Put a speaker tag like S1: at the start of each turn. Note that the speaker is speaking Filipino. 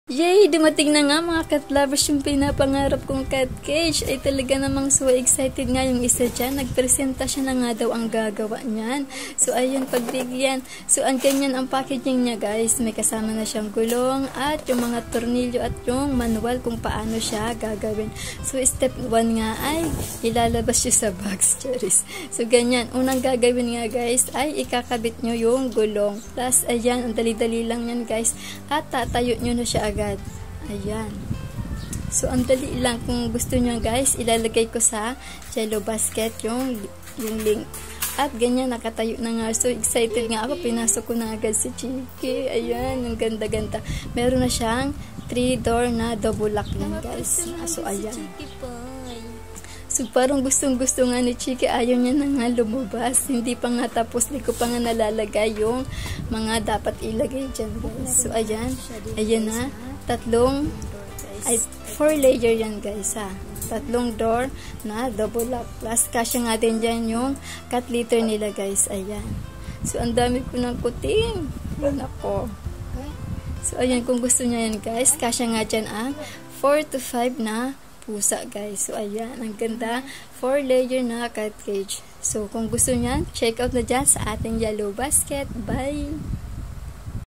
S1: Yay! Dumating na nga mga cat lovers yung pinapangarap kong cat cage. Ay talaga namang so excited nga yung isa dyan. Nagpresenta siya na nga daw ang gagawa niyan. So ayun, pagbigyan. So ang ganyan ang packaging niya guys. May kasama na siyang gulong at yung mga tornilyo at yung manual kung paano siya gagawin. So step 1 nga ay ilalabas siya sa box, cherries. So ganyan. Unang gagawin nga guys ay ikakabit nyo yung gulong. Plus ayan, ang dali-dali lang yan guys. At tatayo nyo na siya agad. Ayan. So, ang dali lang. Kung gusto nyo guys, ilalagay ko sa jello basket yung link. At ganyan, nakatayo na nga. So, excited nga ako. Pinasok ko na agad si Chiki. Ayan, ang ganda-ganda. Meron na siyang 3-door na double lock yan guys. So, ayan. So, parang gustong-gusto nga ni Chiki. Ayaw niya na nga lumabas. Hindi pa nga tapos. Di ko pa nga nalalagay yung mga dapat ilagay dyan guys. So, ayan. Ayan na. 4 layer yan guys ha. 3 door na double lock. Plus, kasya nga din dyan yung cat litter nila guys. Ayan. So, ang dami ko ng kuting. Nako. So, ayan. Kung gusto niya yan guys, kasya nga dyan ang 4 to 5 na pusa guys. So ayan, ang ganda 4 layer na cat cage. So kung gusto niyan, check out na dyan sa ating yellow basket. Bye!